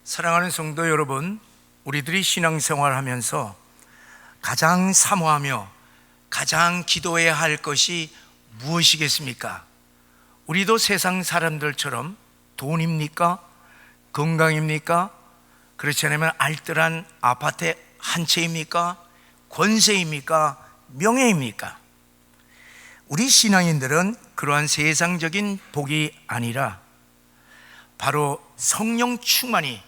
사랑하는 성도 여러분, 우리들이 신앙생활 하면서 가장 사모하며 가장 기도해야 할 것이 무엇이겠습니까? 우리도 세상 사람들처럼 돈입니까? 건강입니까? 그렇지 않으면 알뜰한 아파트 한 채입니까? 권세입니까? 명예입니까? 우리 신앙인들은 그러한 세상적인 복이 아니라 바로 성령 충만이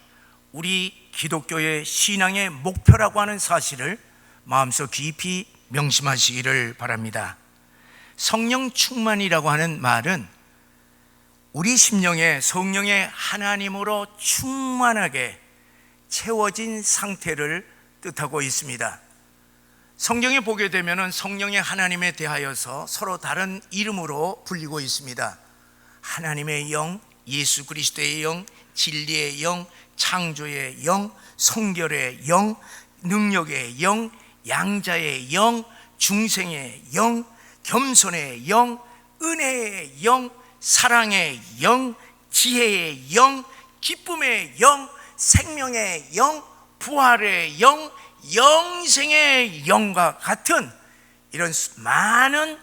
우리 기독교의 신앙의 목표라고 하는 사실을 마음속 깊이 명심하시기를 바랍니다. 성령 충만이라고 하는 말은 우리 심령에 성령의 하나님으로 충만하게 채워진 상태를 뜻하고 있습니다. 성경에 보게 되면 성령의 하나님에 대하여서 서로 다른 이름으로 불리고 있습니다. 하나님의 영, 예수 그리스도의 영, 진리의 영, 창조의 영, 성결의 영, 능력의 영, 양자의 영, 중생의 영, 겸손의 영, 은혜의 영, 사랑의 영, 지혜의 영, 기쁨의 영, 생명의 영, 부활의 영, 영생의 영과 같은 이런 많은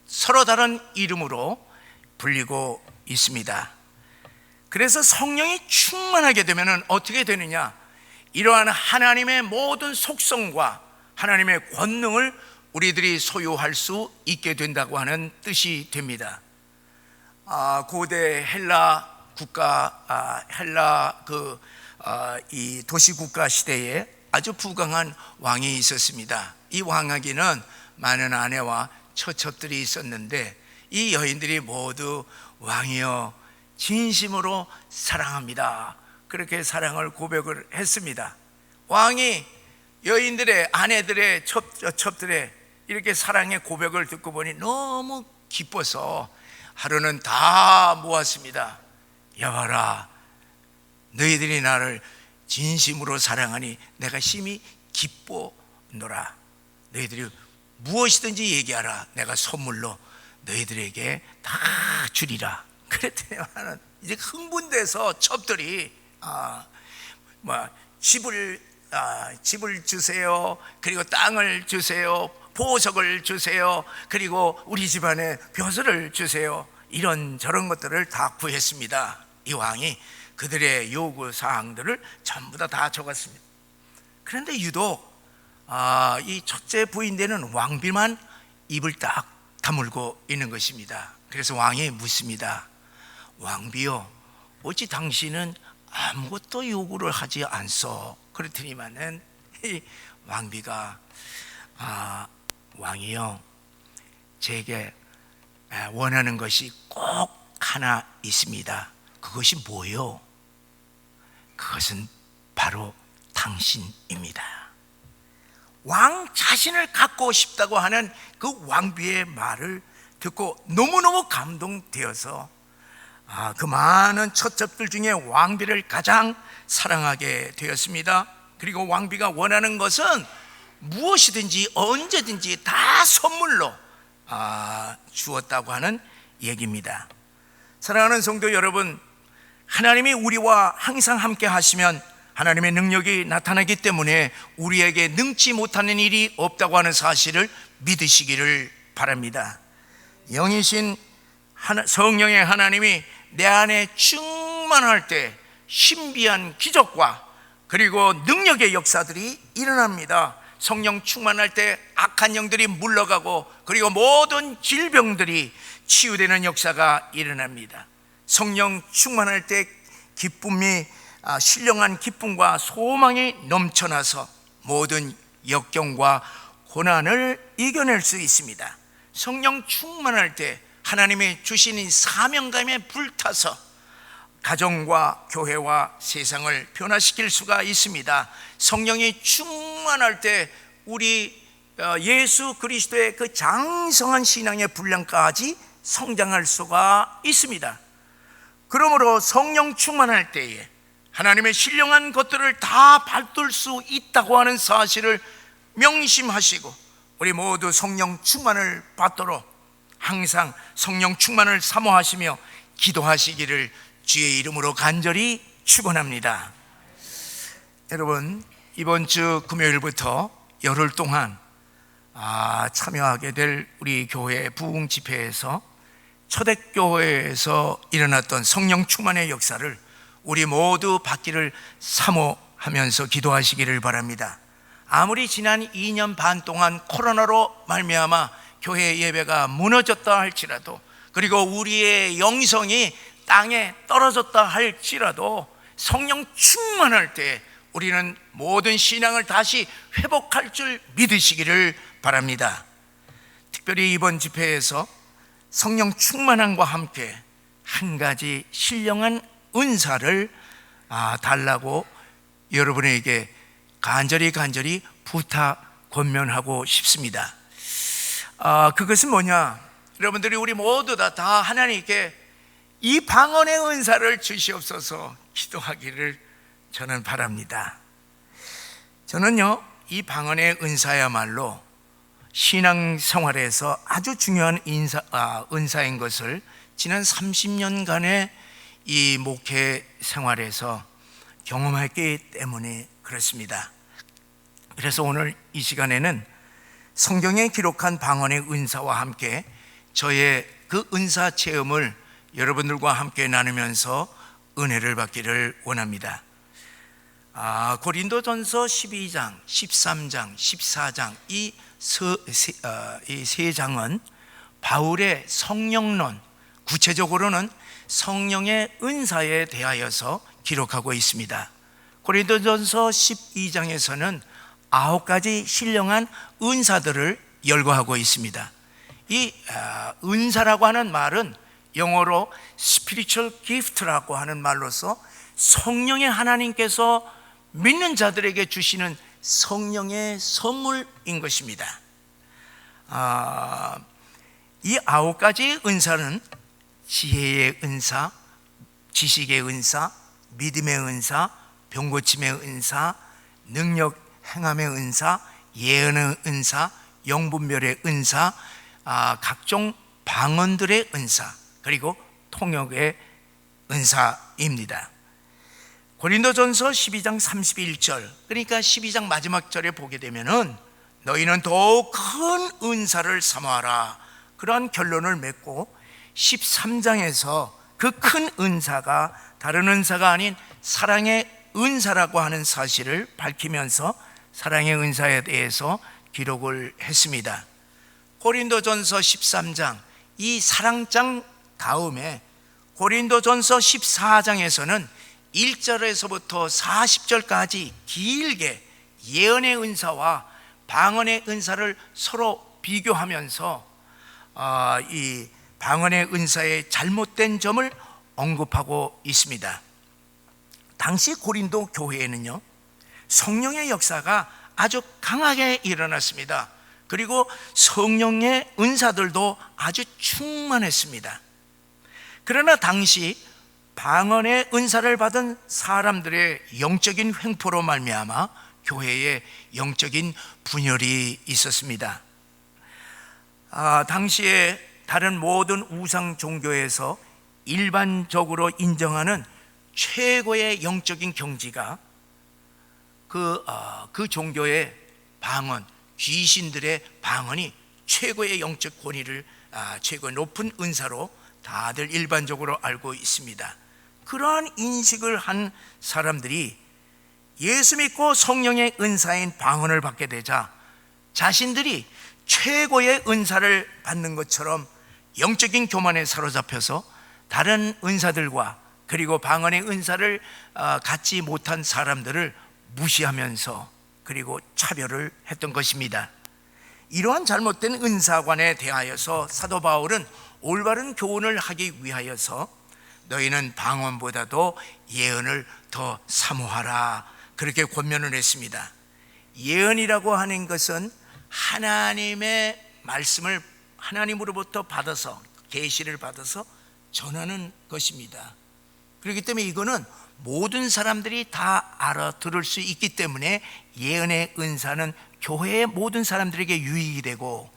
서로 다른 이름으로 불리고 있습니다. 그래서 성령이 충만하게 되면 어떻게 되느냐? 이러한 하나님의 모든 속성과 하나님의 권능을 우리들이 소유할 수 있게 된다고 하는 뜻이 됩니다. 고대 헬라 국가, 이 도시 국가 시대에 아주 부강한 왕이 있었습니다. 이 왕에게는 많은 아내와 처첩들이 있었는데 이 여인들이 모두 왕이여 진심으로 사랑합니다, 그렇게 사랑을 고백을 했습니다. 왕이 여인들의 아내들의 첩들의 이렇게 사랑의 고백을 듣고 보니 너무 기뻐서 하루는 다 모았습니다. 여봐라, 너희들이 나를 진심으로 사랑하니 내가 심히 기뻐노라. 너희들이 무엇이든지 얘기하라. 내가 선물로 너희들에게 다 주리라. 그랬더니 이제 흥분돼서 첩들이 집을 주세요, 그리고 땅을 주세요, 보석을 주세요, 그리고 우리 집안에 벼슬을 주세요, 이런 저런 것들을 다 구했습니다. 이 왕이 그들의 요구 사항들을 전부 다 적었습니다. 그런데 유독 이 첫째 부인 되는 왕비만 입을 딱 다물고 있는 것입니다. 그래서 왕이 묻습니다. 왕비여, 어찌 당신은 아무것도 요구를 하지 않소? 그랬더니만은 이 왕비가 왕이여, 제게 원하는 것이 꼭 하나 있습니다. 그것이 뭐요? 그것은 바로 당신입니다. 왕 자신을 갖고 싶다고 하는 그 왕비의 말을 듣고 너무너무 감동되어서 그 많은 처첩들 중에 왕비를 가장 사랑하게 되었습니다. 그리고 왕비가 원하는 것은 무엇이든지 언제든지 다 선물로 주었다고 하는 얘기입니다. 사랑하는 성도 여러분, 하나님이 우리와 항상 함께 하시면 하나님의 능력이 나타나기 때문에 우리에게 능치 못하는 일이 없다고 하는 사실을 믿으시기를 바랍니다. 영이신 성령의 하나님이 내 안에 충만할 때 신비한 기적과 그리고 능력의 역사들이 일어납니다. 성령 충만할 때 악한 영들이 물러가고 그리고 모든 질병들이 치유되는 역사가 일어납니다. 성령 충만할 때 기쁨이 신령한 기쁨과 소망이 넘쳐나서 모든 역경과 고난을 이겨낼 수 있습니다. 성령 충만할 때 하나님이 주신 이 사명감에 불타서 가정과 교회와 세상을 변화시킬 수가 있습니다. 성령이 충만할 때 우리 예수 그리스도의 그 장성한 신앙의 분량까지 성장할 수가 있습니다. 그러므로 성령 충만할 때에 하나님의 신령한 것들을 다 받을 수 있다고 하는 사실을 명심하시고 우리 모두 성령 충만을 받도록 항상 성령 충만을 사모하시며 기도하시기를 주의 이름으로 간절히 축원합니다. 여러분, 이번 주 금요일부터 열흘 동안 참여하게 될 우리 교회 부흥 집회에서 초대교회에서 일어났던 성령 충만의 역사를 우리 모두 받기를 사모하면서 기도하시기를 바랍니다. 아무리 지난 2년 반 동안 코로나로 말미암아 교회 예배가 무너졌다 할지라도, 그리고 우리의 영성이 땅에 떨어졌다 할지라도 성령 충만할 때 우리는 모든 신앙을 다시 회복할 줄 믿으시기를 바랍니다. 특별히 이번 집회에서 성령 충만함과 함께 한 가지 신령한 은사를 달라고 여러분에게 간절히 부탁 권면하고 싶습니다. 그것은 뭐냐? 여러분들이 우리 모두 다 하나님께 이 방언의 은사를 주시옵소서 기도하기를 저는 바랍니다. 저는요, 이 방언의 은사야말로 신앙생활에서 아주 중요한 은사인 것을 지난 30년간의 이 목회 생활에서 경험했기 때문에 그렇습니다. 그래서 오늘 이 시간에는 성경에 기록한 방언의 은사와 함께 저의 그 은사 체험을 여러분들과 함께 나누면서 은혜를 받기를 원합니다. 고린도전서 12장, 13장, 14장 이 세 장은 바울의 성령론, 구체적으로는 성령의 은사에 대하여서 기록하고 있습니다. 고린도전서 12장에서는 9가지 신령한 은사들을 열거하고 있습니다. 이 은사라고 하는 말은 영어로 spiritual gift라고 하는 말로서 성령의 하나님께서 믿는 자들에게 주시는 성령의 선물인 것입니다. 이 9가지 은사는 지혜의 은사, 지식의 은사, 믿음의 은사, 병고침의 은사, 능력 행함의 은사, 예언의 은사, 영분별의 은사, 각종 방언들의 은사, 그리고 통역의 은사입니다. 고린도전서 12장 31절, 그러니까 12장 마지막 절에 보게 되면은 너희는 더욱 큰 은사를 사모하라, 그러한 결론을 맺고 13장에서 그 큰 은사가 다른 은사가 아닌 사랑의 은사라고 하는 사실을 밝히면서 사랑의 은사에 대해서 기록을 했습니다. 고린도전서 13장, 이 사랑장 다음에 고린도전서 14장에서는 1절에서부터 40절까지 길게 예언의 은사와 방언의 은사를 서로 비교하면서 이 방언의 은사의 잘못된 점을 언급하고 있습니다. 당시 고린도 교회에는요, 성령의 역사가 아주 강하게 일어났습니다. 그리고 성령의 은사들도 아주 충만했습니다. 그러나 당시 방언의 은사를 받은 사람들의 영적인 횡포로 말미암아 교회에 영적인 분열이 있었습니다. 당시에 다른 모든 우상 종교에서 일반적으로 인정하는 최고의 영적인 경지가 그 종교의 방언, 귀신들의 방언이 최고의 영적 권위를, 최고의 높은 은사로 다들 일반적으로 알고 있습니다. 그러한 인식을 한 사람들이 예수 믿고 성령의 은사인 방언을 받게 되자 자신들이 최고의 은사를 받는 것처럼 영적인 교만에 사로잡혀서 다른 은사들과 그리고 방언의 은사를 갖지 못한 사람들을 무시하면서 그리고 차별을 했던 것입니다. 이러한 잘못된 은사관에 대하여서 사도 바울은 올바른 교훈을 하기 위하여서 너희는 방언보다도 예언을 더 사모하라, 그렇게 권면을 했습니다. 예언이라고 하는 것은 하나님의 말씀을 하나님으로부터 받아서, 계시를 받아서 전하는 것입니다. 그렇기 때문에 이거는 모든 사람들이 다 알아들을 수 있기 때문에 예언의 은사는 교회의 모든 사람들에게 유익이 되고,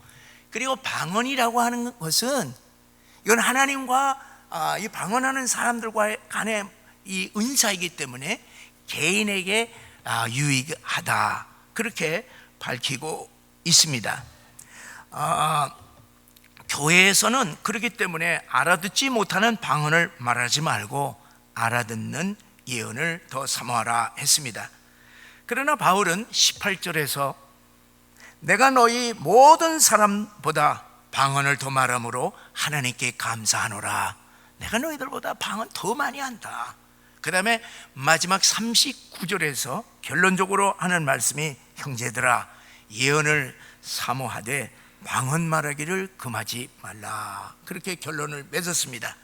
그리고 방언이라고 하는 것은 이건 하나님과 이 방언하는 사람들과 간의 이 은사이기 때문에 개인에게 유익하다, 그렇게 밝히고 있습니다. 교회에서는 그렇기 때문에 알아듣지 못하는 방언을 말하지 말고 알아듣는 예언을 더 사모하라 했습니다. 그러나 바울은 18절에서 내가 너희 모든 사람보다 방언을 더 말함으로 하나님께 감사하노라. 내가 너희들보다 방언 더 많이 한다. 그 다음에 마지막 39절에서 결론적으로 하는 말씀이 형제들아 예언을 사모하되 방언 말하기를 금하지 말라. 그렇게 결론을 맺었습니다.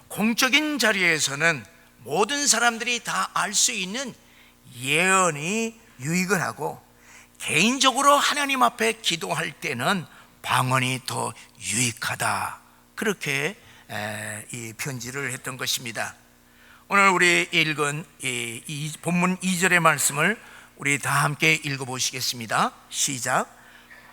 공적인 자리에서는 모든 사람들이 다 알 수 있는 예언이 유익을 하고, 개인적으로 하나님 앞에 기도할 때는 방언이 더 유익하다, 그렇게 이 편지를 했던 것입니다. 오늘 우리 읽은 이 본문 2절의 말씀을 우리 다 함께 읽어보시겠습니다. 시작.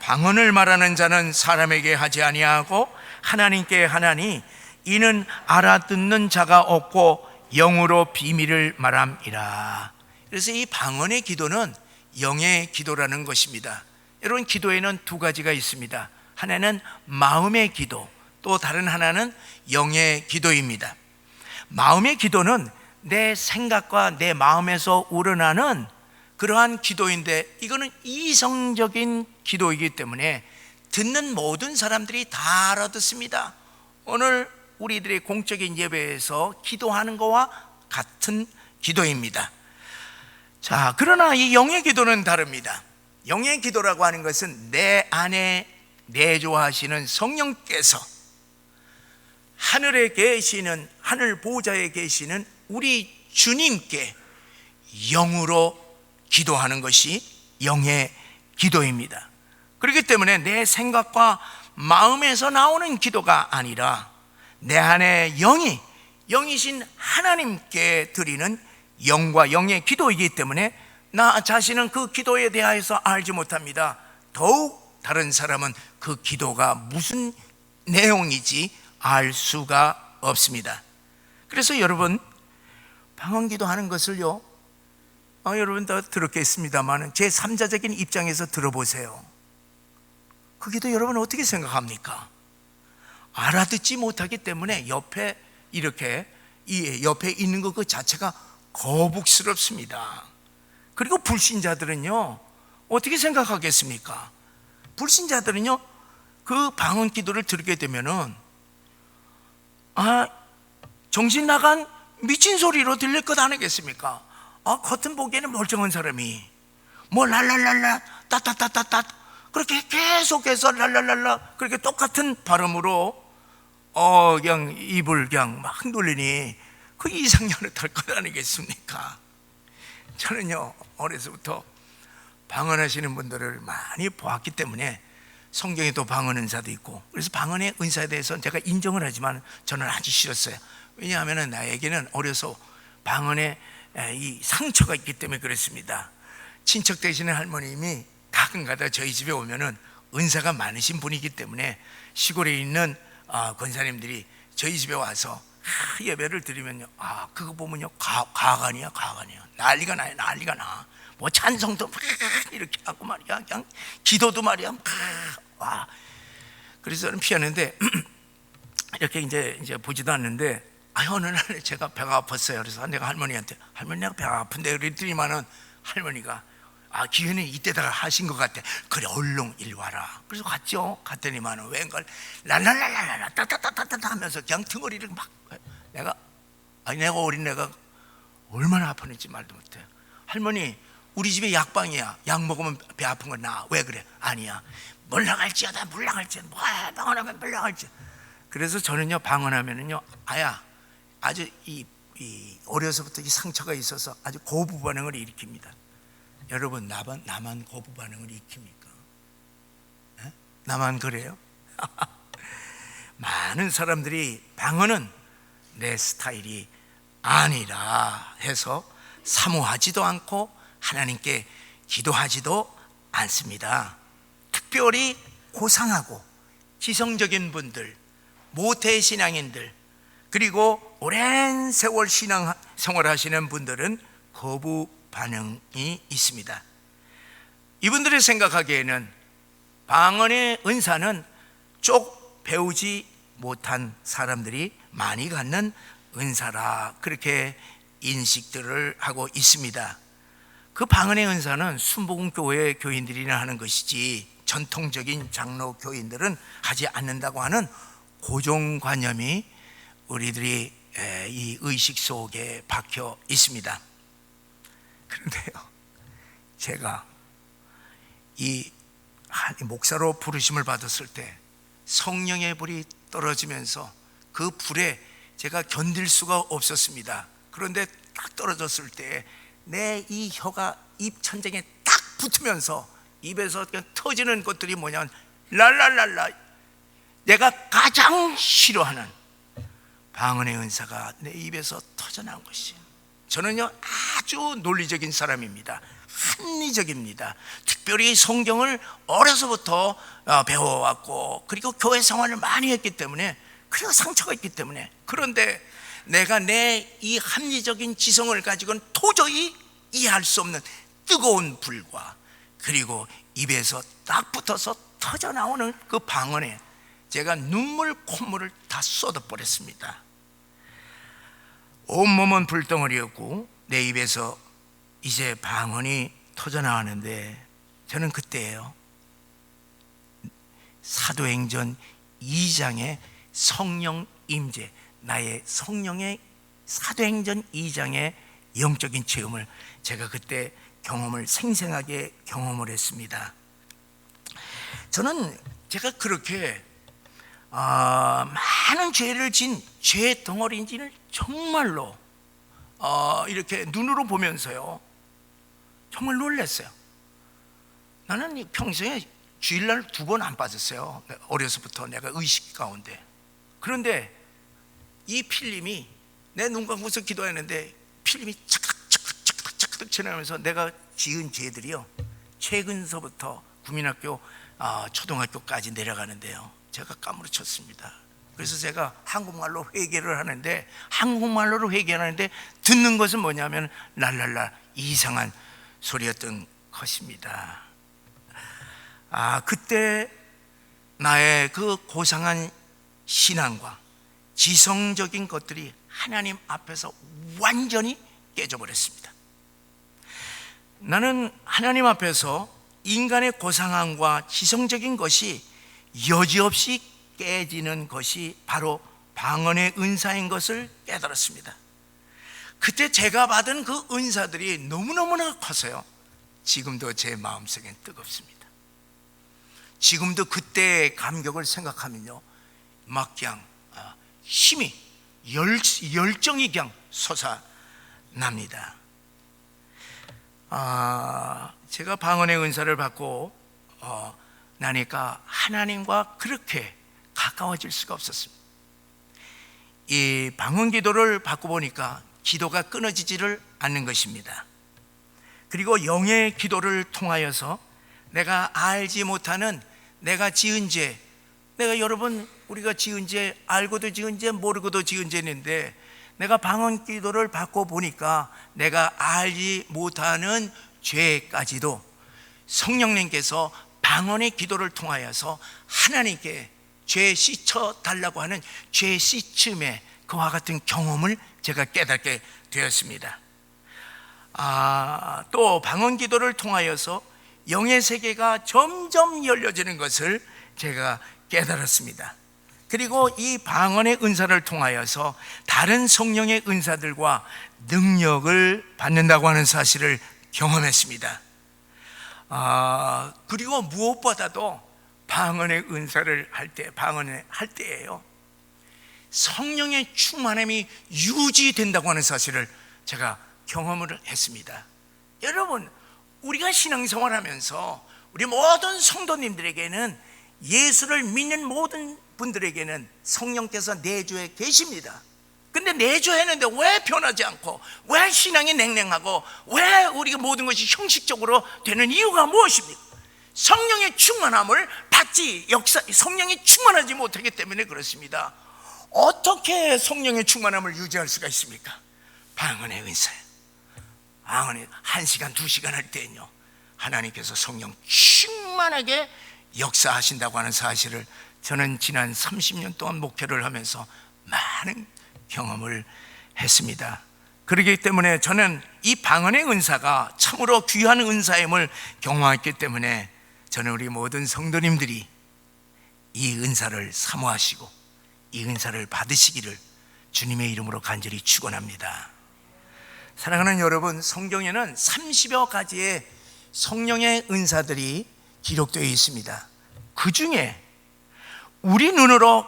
방언을 말하는 자는 사람에게 하지 아니하고 하나님께 하나니 이는 알아듣는 자가 없고 영으로 비밀을 말함이라. 그래서 이 방언의 기도는 영의 기도라는 것입니다. 여러분, 기도에는 두 가지가 있습니다. 하나는 마음의 기도, 또 다른 하나는 영의 기도입니다. 마음의 기도는 내 생각과 내 마음에서 우러나는 그러한 기도인데, 이거는 이성적인 기도이기 때문에 듣는 모든 사람들이 다 알아듣습니다. 오늘 우리들의 공적인 예배에서 기도하는 것과 같은 기도입니다. 자, 그러나 이 영의 기도는 다릅니다. 영의 기도라고 하는 것은 내 안에 내조하시는 성령께서 하늘에 계시는, 하늘 보좌에 계시는 우리 주님께 영으로 기도하는 것이 영의 기도입니다. 그렇기 때문에 내 생각과 마음에서 나오는 기도가 아니라 내 안에 영이신 하나님께 드리는 영과 영의 기도이기 때문에 나 자신은 그 기도에 대하여서 알지 못합니다. 더욱 다른 사람은 그 기도가 무슨 내용이지 알 수가 없습니다. 그래서 여러분, 방언기도 하는 것을요, 여러분 다 들었겠습니다만 제3자적인 입장에서 들어보세요. 그 기도 여러분 어떻게 생각합니까? 알아듣지 못하기 때문에 옆에 이렇게 옆에 있는 것 그 자체가 거북스럽습니다. 그리고 불신자들은요 어떻게 생각하겠습니까? 불신자들은요 그 방언 기도를 들게 되면은 정신 나간 미친 소리로 들릴 것 아니겠습니까? 겉은 보기에는 멀쩡한 사람이 뭐 랄랄랄라 따따따따따 그렇게 계속해서 랄랄랄라 그렇게 똑같은 발음으로 그냥 입을 그냥 막 놀리니 그 이상년을 탈 것 아니겠습니까? 저는요 어려서부터 방언하시는 분들을 많이 보았기 때문에 성경에 또 방언 은사도 있고, 그래서 방언의 은사에 대해서는 제가 인정을 하지만 저는 아주 싫었어요. 왜냐하면 나에게는 어려서 방언에 이 상처가 있기 때문에 그렇습니다. 친척 되시는 할머님이 가끔가다 저희 집에 오면은 은사가 많으신 분이기 때문에 시골에 있는 권사님들이 저희 집에 와서 예배를 드리면요, 그거 보면요 가관이야. 난리가 나요. 난리가 나. 뭐 찬송도 막 이렇게 하고 말이야, 그냥 기도도 말이야 와. 그래서 저는 피하는데 이렇게 이제 보지도 않는데 어느 날 제가 배가 아팠어요. 그래서 내가 할머니한테 할머니 내가 배가 아픈데 그랬더니만은 할머니가 기회는 이때다가 하신 것 같아. 그래 얼른 일 와라. 그래서 갔죠. 갔더니만은 웬걸 랄랄랄랄라 따따따따따 하면서 그냥 등어리를 막 내가 어린애가 얼마나 아팠는지 말도 못해요. 할머니 우리 집에 약방이야. 약 먹으면 배 아픈 건 나아. 왜 그래? 아니야. 물러갈지어다 물러갈지 뭐 방언하면 물러갈지. 그래서 저는요 방언하면은요 아주 이 어려서부터 이 상처가 있어서 아주 고부 반응을 일으킵니다. 여러분 나만 고부 반응을 일으킵니까? 에? 나만 그래요? 많은 사람들이 방언은 내 스타일이 아니라 해서 사모하지도 않고 하나님께 기도하지도 않습니다. 특별히 고상하고 지성적인 분들, 모태신앙인들, 그리고 오랜 세월 신앙 생활하시는 분들은 거부 반응이 있습니다. 이분들이 생각하기에는 방언의 은사는 쪽 배우지 못한 사람들이 많이 갖는 은사라, 그렇게 인식들을 하고 있습니다. 그 방언의 은사는 순복음교회 교인들이나 하는 것이지 전통적인 장로 교인들은 하지 않는다고 하는 고정관념이 우리들이 이 의식 속에 박혀 있습니다. 그런데요, 제가 이 목사로 부르심을 받았을 때 성령의 불이 떨어지면서 그 불에 제가 견딜 수가 없었습니다. 그런데 딱 떨어졌을 때 내 이 혀가 입 천장에 딱 붙으면서 입에서 그냥 터지는 것들이 뭐냐면 랄랄랄라, 내가 가장 싫어하는 방언의 은사가 내 입에서 터져나온 것이. 저는요 아주 논리적인 사람입니다. 합리적입니다. 특별히 성경을 어려서부터 배워왔고, 그리고 교회 생활을 많이 했기 때문에, 그리고 상처가 있기 때문에. 그런데 내가 내 이 합리적인 지성을 가지고는 도저히 이해할 수 없는 뜨거운 불과, 그리고 입에서 딱 붙어서 터져나오는 그 방언에 제가 눈물 콧물을 다 쏟아버렸습니다. 온몸은 불덩어리였고 내 입에서 이제 방언이 터져나가는데, 저는 그때예요, 사도행전 2장의 성령 임재, 나의 성령의 사도행전 2장의 영적인 체험을 제가 그때 경험을 생생하게 경험을 했습니다. 저는 제가 그렇게 많은 죄를 진 죄 덩어리인지를 정말로 이렇게 눈으로 보면서요 정말 놀랐어요. 나는 평생에 주일날 2번 안 빠졌어요. 어려서부터 내가 의식 가운데. 그런데 이 필름이, 내 눈 감고서 기도했는데 필름이 착착착착착착 지나가면서 내가 지은 죄들이요 최근서부터 국민학교 초등학교까지 내려가는데요 제가 까무러쳤습니다. 그래서 제가 한국말로 회개를 하는데, 한국말로 회개하는데 듣는 것은 뭐냐면 랄랄라 이상한 소리였던 것입니다. 그때 나의 그 고상한 신앙과 지성적인 것들이 하나님 앞에서 완전히 깨져버렸습니다. 나는 하나님 앞에서 인간의 고상함과 지성적인 것이 여지없이 깨지는 것이 바로 방언의 은사인 것을 깨달았습니다. 그때 제가 받은 그 은사들이 너무너무나 커서요 지금도 제 마음속엔 뜨겁습니다. 지금도 그때의 감격을 생각하면요 막 그냥 힘이, 열정이 그냥 솟아납니다. 제가 방언의 은사를 받고 나니까 하나님과 그렇게 가까워질 수가 없었습니다. 이 방언 기도를 받고 보니까 기도가 끊어지지를 않는 것입니다. 그리고 영의 기도를 통하여서 내가 알지 못하는 내가 지은 죄, 내가 여러분 우리가 지은 죄, 알고도 지은 죄, 모르고도 지은 죄인데, 내가 방언 기도를 받고 보니까 내가 알지 못하는 죄까지도 성령님께서 방언의 기도를 통하여서 하나님께 죄 씻어 달라고 하는 죄 씻음의 그와 같은 경험을 제가 깨닫게 되었습니다. 또 방언 기도를 통하여서 영의 세계가 점점 열려지는 것을 제가 깨달았습니다. 그리고 이 방언의 은사를 통하여서 다른 성령의 은사들과 능력을 받는다고 하는 사실을 경험했습니다. 그리고 무엇보다도 방언의 은사를 할 때, 방언을 할 때예요 성령의 충만함이 유지된다고 하는 사실을 제가 경험을 했습니다. 여러분, 우리가 신앙생활 하면서 우리 모든 성도님들에게는, 예수를 믿는 모든 분들에게는 성령께서 내주에 계십니다. 근데 내주했는데 왜 변하지 않고, 왜 신앙이 냉랭하고, 왜 우리가 모든 것이 형식적으로 되는 이유가 무엇입니까? 성령의 충만함을 받지, 성령이 충만하지 못하기 때문에 그렇습니다. 어떻게 성령의 충만함을 유지할 수가 있습니까? 방언의 은사예요. 방언이 1시간, 2시간 할 때는요, 하나님께서 성령 충만하게 역사하신다고 하는 사실을 저는 지난 30년 동안 목회를 하면서 많은 경험을 했습니다. 그렇기 때문에 저는 이 방언의 은사가 참으로 귀한 은사임을 경험했기 때문에 저는 우리 모든 성도님들이 이 은사를 사모하시고 이 은사를 받으시기를 주님의 이름으로 간절히 축원합니다. 사랑하는 여러분, 성경에는 30여 가지의 성령의 은사들이 기록되어 있습니다. 그 중에 우리 눈으로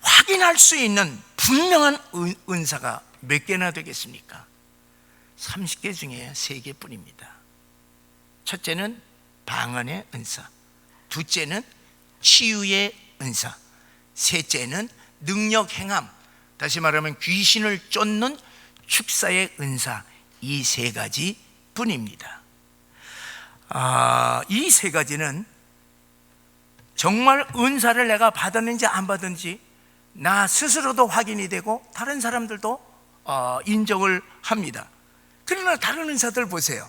확인할 수 있는 분명한 은사가 몇 개나 되겠습니까? 30개 중에 3개뿐입니다. 첫째는 방언의 은사, 둘째는 치유의 은사, 셋째는 능력 행함, 다시 말하면 귀신을 쫓는 축사의 은사, 이 3가지 뿐입니다. 이 3가지는 정말 은사를 내가 받았는지 안 받았는지 나 스스로도 확인이 되고 다른 사람들도 인정을 합니다. 그러나 다른 은사들 보세요.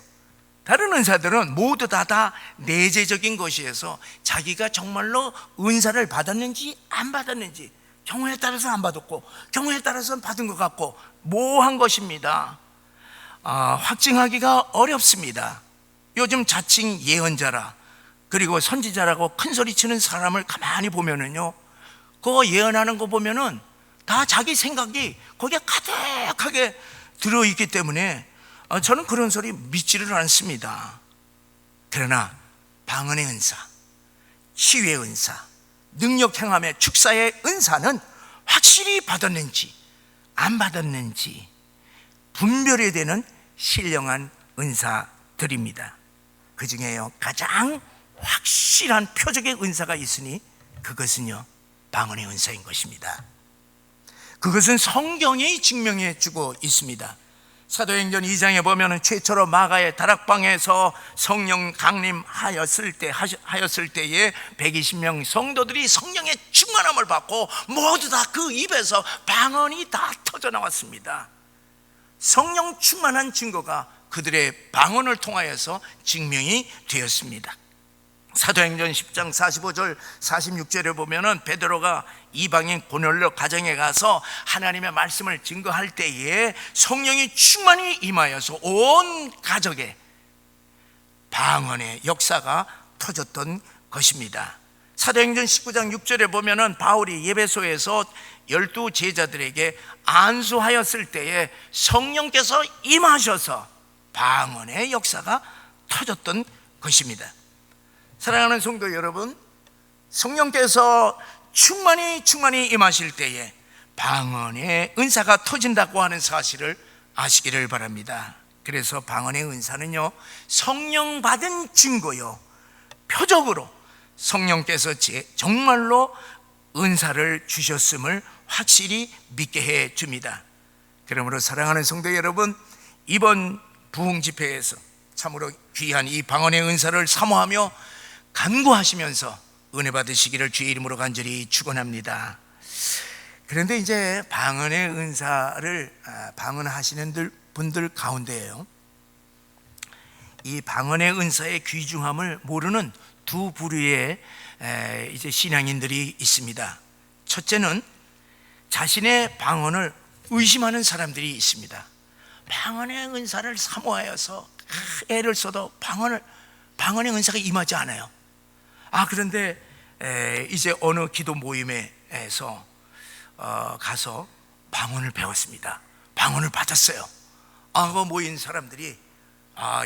다른 은사들은 모두 다 내재적인 것이어서 자기가 정말로 은사를 받았는지 안 받았는지 경우에 따라서 안 받았고 경우에 따라서는 받은 것 같고 모호한 것입니다. 확증하기가 어렵습니다. 요즘 자칭 예언자라 그리고 선지자라고 큰 소리 치는 사람을 가만히 보면은요, 그거 예언하는 거 보면은 다 자기 생각이 거기에 가득하게 들어있기 때문에 저는 그런 소리 믿지를 않습니다. 그러나 방언의 은사, 치유의 은사, 능력 행함의 축사의 은사는 확실히 받았는지 안 받았는지 분별이 되는 신령한 은사들입니다. 그 중에요 가장 확실한 표적의 은사가 있으니 그것은요 방언의 은사인 것입니다. 그것은 성경이 증명해 주고 있습니다. 사도행전 2장에 보면 최초로 마가의 다락방에서 성령 강림하였을 때에 120명 성도들이 성령의 충만함을 받고 모두 다 그 입에서 방언이 다 터져 나왔습니다. 성령 충만한 증거가 그들의 방언을 통하여서 증명이 되었습니다. 사도행전 10장 45절 46절에 보면은 베드로가 이방인 고넬료 가정에 가서 하나님의 말씀을 증거할 때에 성령이 충만히 임하여서 온 가족에 방언의 역사가 터졌던 것입니다. 사도행전 19장 6절에 보면은 바울이 예배소에서 12 제자들에게 안수하였을 때에 성령께서 임하셔서 방언의 역사가 터졌던 것입니다. 사랑하는 성도 여러분, 성령께서 충만히 임하실 때에 방언의 은사가 터진다고 하는 사실을 아시기를 바랍니다. 그래서 방언의 은사는요 성령 받은 증거요 표적으로 성령께서 정말로 은사를 주셨음을 확실히 믿게 해 줍니다. 그러므로 사랑하는 성도 여러분, 이번 부흥 집회에서 참으로 귀한 이 방언의 은사를 사모하며 간구하시면서 은혜 받으시기를 주의 이름으로 간절히 축원합니다. 그런데 이제 방언의 은사를 방언하시는 분들 가운데에요, 이 방언의 은사의 귀중함을 모르는 두 부류의 이제 신앙인들이 있습니다. 첫째는 자신의 방언을 의심하는 사람들이 있습니다. 방언의 은사를 사모하여서 애를 써도 방언의 은사가 임하지 않아요. 그런데 이제 어느 기도 모임에서 가서 방언을 배웠습니다. 방언을 받았어요. 그 모인 사람들이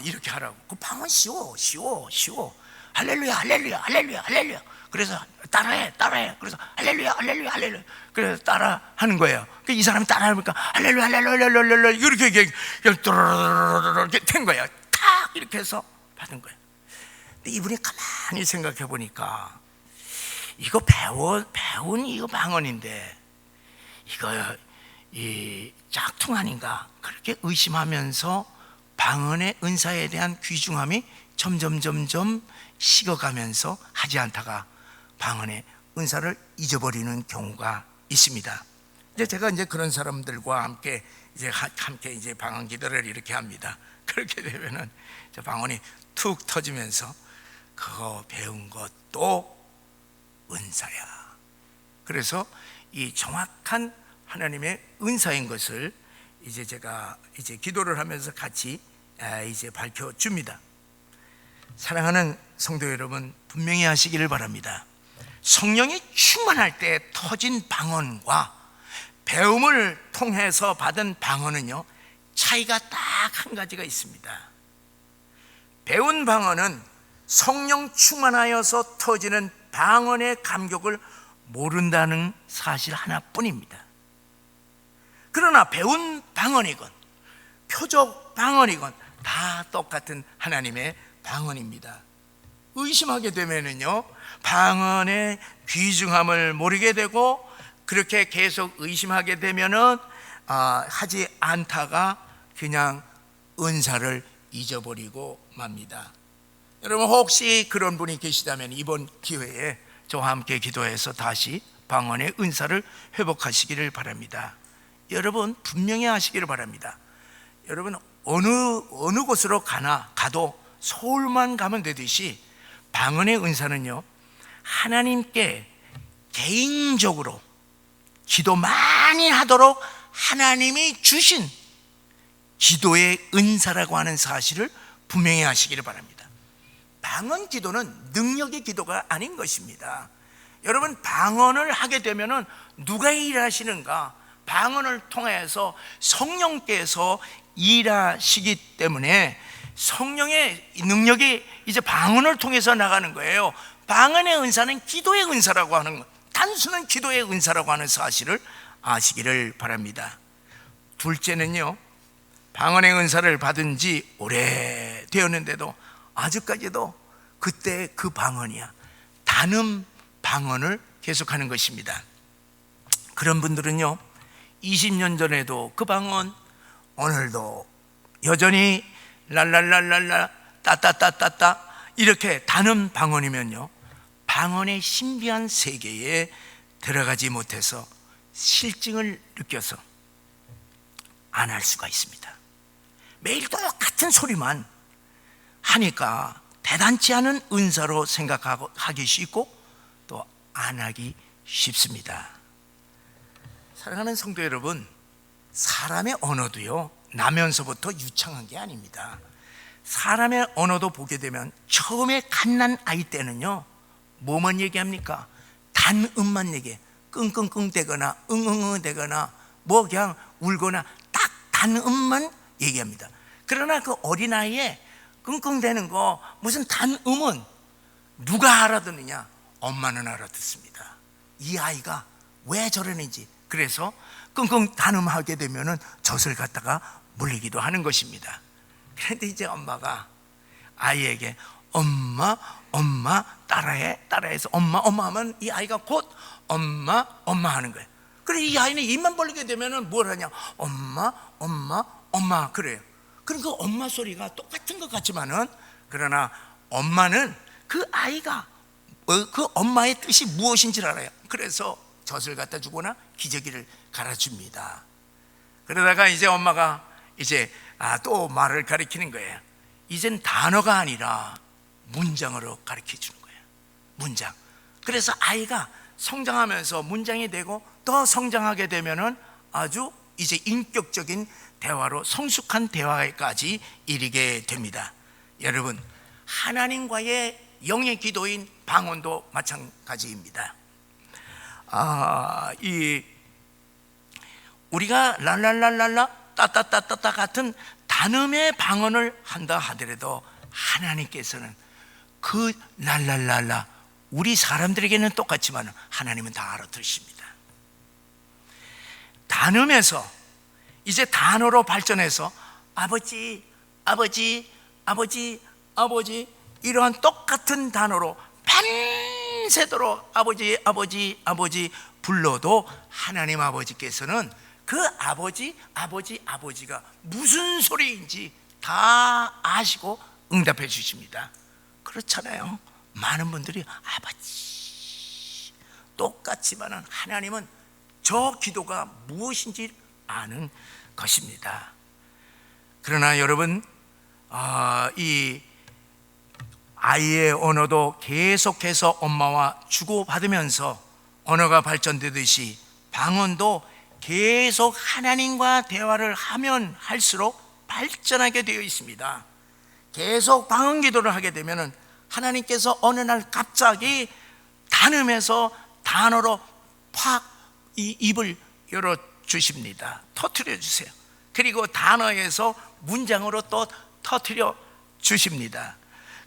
이렇게 하라고. 그 방언 쉬워. 할렐루야. 그래서 따라해. 그래서 할렐루야. 그래서 따라 하는 거예요. 이 사람이 따라 하니까 할렐루야 이렇게 된 거예요. 탁 이렇게 해서 받은 거예요. 근데 이분이 가만히 생각해 보니까 이거 배운 이거 방언인데 이거 이 짝퉁 아닌가, 그렇게 의심하면서 방언의 은사에 대한 귀중함이 점점 식어가면서 하지 않다가 방언의 은사를 잊어버리는 경우가 있습니다. 이제 제가 이제 그런 사람들과 함께 이제 방언 기도를 이렇게 합니다. 그렇게 되면은 저 방언이 툭 터지면서 그거 배운 것도 은사야. 그래서 이 정확한 하나님의 은사인 것을 이제 제가 이제 기도를 하면서 같이 이제 밝혀줍니다. 사랑하는 성도 여러분, 분명히 하시기를 바랍니다. 성령이 충만할 때 터진 방언과 배움을 통해서 받은 방언은요, 차이가 딱 한 가지가 있습니다. 배운 방언은 성령 충만하여서 터지는 방언의 감격을 모른다는 사실 하나뿐입니다. 그러나 배운 방언이건 표적 방언이건 다 똑같은 하나님의 방언입니다. 의심하게 되면은요, 방언의 귀중함을 모르게 되고, 그렇게 계속 의심하게 되면은 하지 않다가 그냥 은사를 잊어버리고 맙니다. 여러분, 혹시 그런 분이 계시다면 이번 기회에 저와 함께 기도해서 다시 방언의 은사를 회복하시기를 바랍니다. 여러분, 분명히 하시기를 바랍니다. 여러분, 어느 곳으로 가도 서울만 가면 되듯이 방언의 은사는요, 하나님께 개인적으로 기도 많이 하도록 하나님이 주신 기도의 은사라고 하는 사실을 분명히 하시기를 바랍니다. 방언 기도는 능력의 기도가 아닌 것입니다. 여러분, 방언을 하게 되면은 누가 일하시는가? 방언을 통해서 성령께서 일하시기 때문에 성령의 능력이 이제 방언을 통해서 나가는 거예요. 방언의 은사는 기도의 은사라고 하는 것, 단순한 기도의 은사라고 하는 사실을 아시기를 바랍니다. 둘째는요, 방언의 은사를 받은 지 오래되었는데도 아직까지도 그때 그 방언이야, 단음 방언을 계속하는 것입니다. 그런 분들은요, 20년 전에도 그 방언, 오늘도 여전히 랄랄랄랄라 따따따따따 이렇게 단음 방언이면요, 방언의 신비한 세계에 들어가지 못해서 실증을 느껴서 안 할 수가 있습니다. 매일 똑같은 소리만 하니까 대단치 않은 은사로 생각하기 쉽고 또 안 하기 쉽습니다. 사랑하는 성도 여러분, 사람의 언어도요, 나면서부터 유창한 게 아닙니다. 사람의 언어도 보게 되면 처음에 갓난 아이 때는요, 뭐만 얘기합니까? 단음만 얘기해. 끙끙끙 대거나 응응응 대거나 뭐 그냥 울거나 딱 단음만 얘기합니다. 그러나 그 어린아이에 끙끙대는 거, 무슨 단음은 누가 알아듣느냐? 엄마는 알아듣습니다. 이 아이가 왜 저러는지. 그래서 끙끙 단음하게 되면은 젖을 갖다가 물리기도 하는 것입니다. 그런데 이제 엄마가 아이에게 엄마 엄마 따라해서 엄마 하면 이 아이가 곧 엄마 하는 거예요. 그래, 이 아이는 입만 벌리게 되면은 뭘 하냐? 엄마 그래요. 그러니까 엄마 소리가 똑같은 것 같지만은, 그러나 엄마는 그 아이가 그 엄마의 뜻이 무엇인지를 알아요. 그래서 젖을 갖다 주거나 기저귀를 갈아줍니다. 그러다가 이제 엄마가 이제 또 말을 가리키는 거예요. 이젠 단어가 아니라 문장으로 가르쳐 주는 거예요. 문장. 그래서 아이가 성장하면서 문장이 되고 더 성장하게 되면은 아주 이제 인격적인 대화로 성숙한 대화까지 이르게 됩니다. 여러분, 하나님과의 영의 기도인 방언도 마찬가지입니다. 우리가 랄랄랄랄라 따따따따따 같은 단음의 방언을 한다 하더라도 하나님께서는 그 랄랄랄라, 우리 사람들에게는 똑같지만 하나님은 다 알아들으십니다. 단음에서 이제 단어로 발전해서 아버지 이러한 똑같은 단어로 밤새도록 아버지 불러도 하나님 아버지께서는 그 아버지가 무슨 소리인지 다 아시고 응답해 주십니다. 그렇잖아요. 많은 분들이 아버지 똑같지만은 하나님은 저 기도가 무엇인지 아는 것입니다. 그러나 여러분, 이 아이의 언어도 계속해서 엄마와 주고받으면서 언어가 발전되듯이 방언도 계속 하나님과 대화를 하면 할수록 발전하게 되어 있습니다. 계속 방언 기도를 하게 되면 하나님께서 어느 날 갑자기 단음에서 단어로 팍 이 입을 열어 주십니다. 터뜨려 주세요. 그리고 단어에서 문장으로 또 터뜨려 주십니다.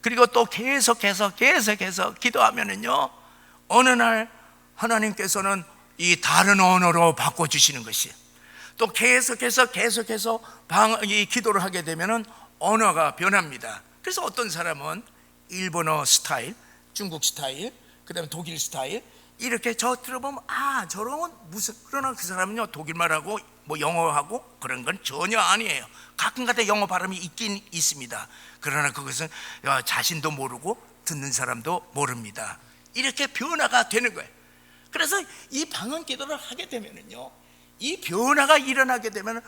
그리고 또 계속해서 기도하면은요, 어느 날 하나님께서는 이 다른 언어로 바꿔주시는 것이에요. 또 계속해서 이 기도를 하게 되면은 언어가 변합니다. 그래서 어떤 사람은 일본어 스타일, 중국 스타일, 그 다음에 독일 스타일, 이렇게 저 들어보면 저런 건 무슨, 그러나 그 사람은요 독일말하고 뭐 영어하고 그런 건 전혀 아니에요. 가끔가다 영어 발음이 있긴 있습니다. 그러나 그것은 자신도 모르고 듣는 사람도 모릅니다. 이렇게 변화가 되는 거예요. 그래서 이 방언 기도를 하게 되면은요, 이 변화가 일어나게 되면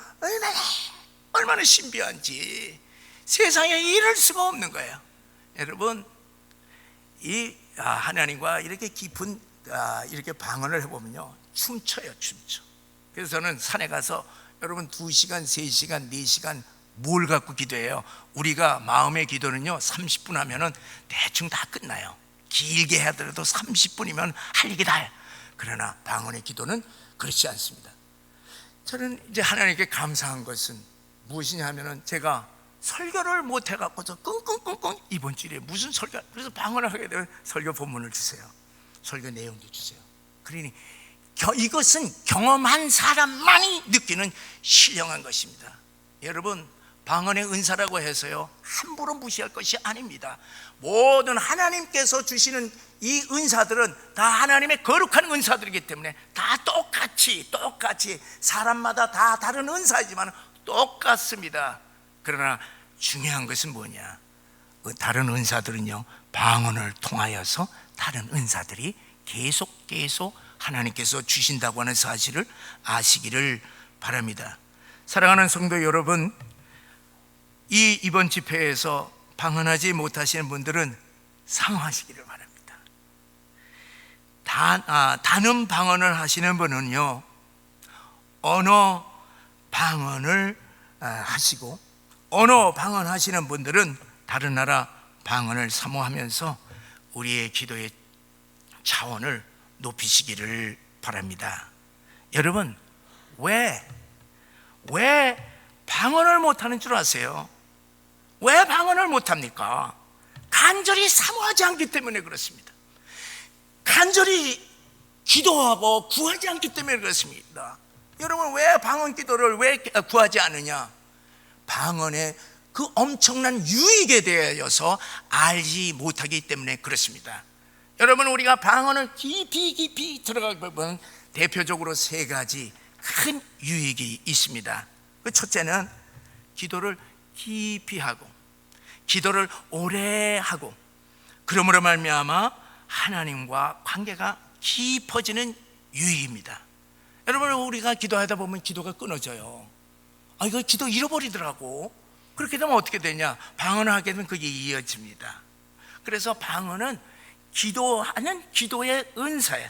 얼마나 신비한지 세상에 이럴 수가 없는 거예요. 여러분, 이 하나님과 이렇게 깊은 이렇게 방언을 해보면요, 춤춰요. 그래서 저는 산에 가서 여러분 2시간, 3시간, 4시간 뭘 갖고 기도해요? 우리가 마음의 기도는요 30분 하면은 대충 다 끝나요. 길게 하더라도 30분이면 할 얘기 다 해요. 그러나 방언의 기도는 그렇지 않습니다. 저는 이제 하나님께 감사한 것은 무엇이냐 하면은, 제가 설교를 못 해갖고서 끙끙 이번 주에 무슨 설교, 그래서 방언을 하게 되면 설교 본문을 주세요. 설교 내용도 주세요. 그러니 이것은 경험한 사람만이 느끼는 신령한 것입니다. 여러분, 방언의 은사라고 해서요 함부로 무시할 것이 아닙니다. 모든 하나님께서 주시는 이 은사들은 다 하나님의 거룩한 은사들이기 때문에 다 똑같이 사람마다 다 다른 은사이지만 똑같습니다. 그러나 중요한 것은 뭐냐, 다른 은사들은요 방언을 통하여서 다른 은사들이 계속 하나님께서 주신다고 하는 사실을 아시기를 바랍니다. 사랑하는 성도 여러분, 이번 집회에서 방언하지 못하시는 분들은 사모하시기를 바랍니다. 단음 방언을 하시는 분은요 언어 방언을 하시고, 언어 방언 하시는 분들은 다른 나라 방언을 사모하면서 우리의 기도의 차원을 높이시기를 바랍니다. 여러분, 왜 방언을 못하는 줄 아세요? 왜 방언을 못합니까? 간절히 사모하지 않기 때문에 그렇습니다. 간절히 기도하고 구하지 않기 때문에 그렇습니다. 여러분, 왜 방언 기도를 왜 구하지 않느냐? 방언의 그 엄청난 유익에 대하여서 알지 못하기 때문에 그렇습니다. 여러분, 우리가 방언을 깊이 들어가게 보면 대표적으로 3가지 큰 유익이 있습니다. 그 첫째는 기도를 깊이 하고 기도를 오래 하고, 그러므로 말미암아 하나님과 관계가 깊어지는 유익입니다. 여러분, 우리가 기도하다 보면 기도가 끊어져요. 이거 기도 잃어버리더라고. 그렇게 되면 어떻게 되냐? 방언을 하게 되면 그게 이어집니다. 그래서 방언은 기도하는 기도의 은사예요.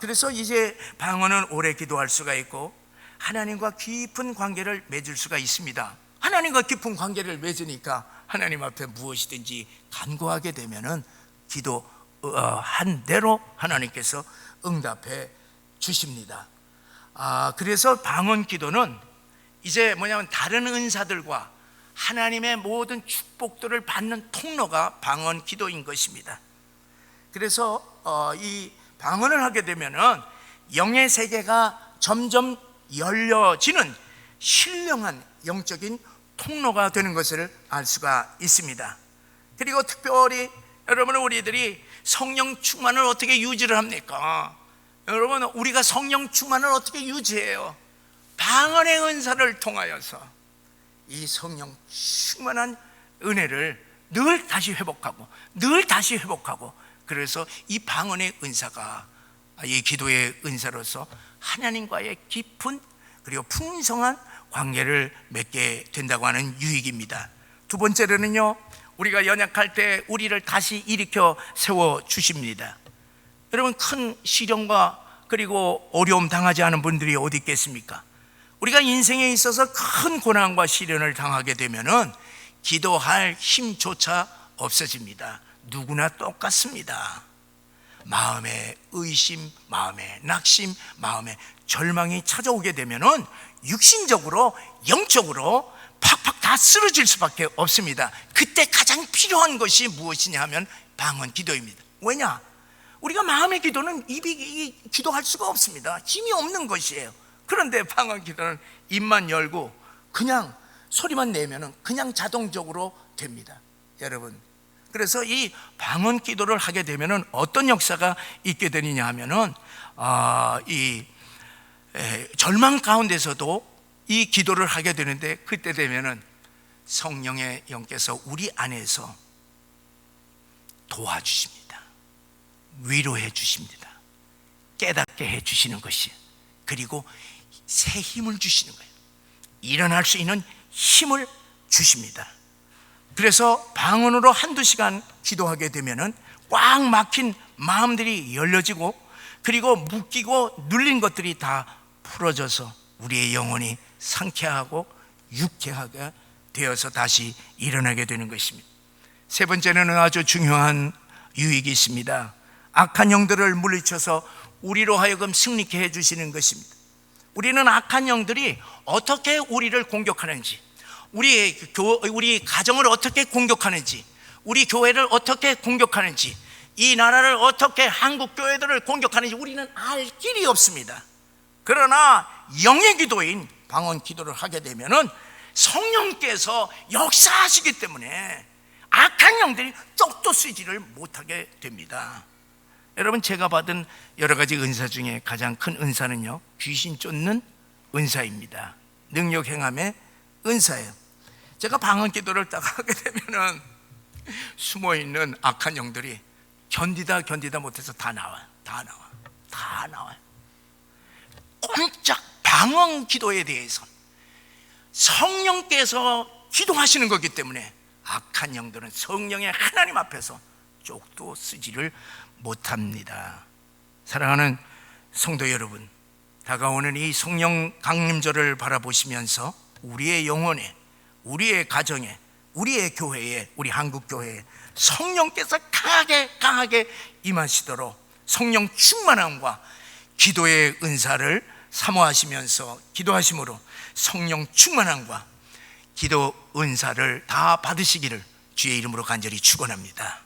그래서 이제 방언은 오래 기도할 수가 있고 하나님과 깊은 관계를 맺을 수가 있습니다. 하나님과 깊은 관계를 맺으니까 하나님 앞에 무엇이든지 간구하게 되면은 기도한 대로 하나님께서 응답해 주십니다. 그래서 방언 기도는 이제 뭐냐면 다른 은사들과 하나님의 모든 축복들을 받는 통로가 방언 기도인 것입니다. 그래서 이 방언을 하게 되면은 영의 세계가 점점 열려지는 신령한 영적인 통로가 되는 것을 알 수가 있습니다. 그리고 특별히 여러분, 우리들이 성령 충만을 어떻게 유지를 합니까? 여러분, 우리가 성령 충만을 어떻게 유지해요? 방언의 은사를 통하여서 이 성령 충만한 은혜를 늘 다시 회복하고 그래서 이 방언의 은사가 이 기도의 은사로서 하나님과의 깊은 그리고 풍성한 관계를 맺게 된다고 하는 유익입니다. 두 번째로는요, 우리가 연약할 때 우리를 다시 일으켜 세워 주십니다. 여러분, 큰 시련과 그리고 어려움 당하지 않은 분들이 어디 있겠습니까? 우리가 인생에 있어서 큰 고난과 시련을 당하게 되면은 기도할 힘조차 없어집니다. 누구나 똑같습니다. 마음의 의심, 마음의 낙심, 마음의 절망이 찾아오게 되면은 육신적으로, 영적으로 팍팍 다 쓰러질 수밖에 없습니다. 그때 가장 필요한 것이 무엇이냐 하면 방언 기도입니다. 왜냐? 우리가 마음의 기도는 입이 기도할 수가 없습니다. 힘이 없는 것이에요. 그런데 방언 기도는 입만 열고 그냥 소리만 내면은 그냥 자동적으로 됩니다. 여러분, 그래서 이 방언 기도를 하게 되면은 어떤 역사가 있게 되느냐 하면은 절망 가운데서도 이 기도를 하게 되는데, 그때 되면은 성령의 영께서 우리 안에서 도와주십니다. 위로해 주십니다. 깨닫게 해 주시는 것이, 그리고 새 힘을 주시는 거예요. 일어날 수 있는 힘을 주십니다. 그래서 방언으로 한두 시간 기도하게 되면은 꽉 막힌 마음들이 열려지고, 그리고 묶이고 눌린 것들이 다 풀어져서 우리의 영혼이 상쾌하고 유쾌하게 되어서 다시 일어나게 되는 것입니다. 세 번째는 아주 중요한 유익이 있습니다. 악한 영들을 물리쳐서 우리로 하여금 승리케 해주시는 것입니다. 우리는 악한 영들이 어떻게 우리를 공격하는지, 우리 가정을 어떻게 공격하는지, 우리 교회를 어떻게 공격하는지, 이 나라를 어떻게, 한국 교회들을 공격하는지 우리는 알 길이 없습니다. 그러나 영의 기도인 방언 기도를 하게 되면은 성령께서 역사하시기 때문에 악한 영들이 쪽도 쓰지를 못하게 됩니다. 여러분, 제가 받은 여러 가지 은사 중에 가장 큰 은사는요, 귀신 쫓는 은사입니다. 능력 행함의 은사예요. 제가 방언 기도를 딱 하게 되면은 숨어있는 악한 영들이 견디다 못해서 다 나와요. 꼼짝 방언 기도에 대해서 성령께서 기도하시는 거기 때문에 악한 영들은 성령의 하나님 앞에서 쪽도 쓰지를 못합니다. 사랑하는 성도 여러분, 다가오는 이 성령 강림절을 바라보시면서 우리의 영혼에, 우리의 가정에, 우리의 교회에, 우리 한국교회에 성령께서 강하게 임하시도록 성령 충만함과 기도의 은사를 사모하시면서 기도하심으로 성령 충만함과 기도 은사를 다 받으시기를 주의 이름으로 간절히 축원합니다.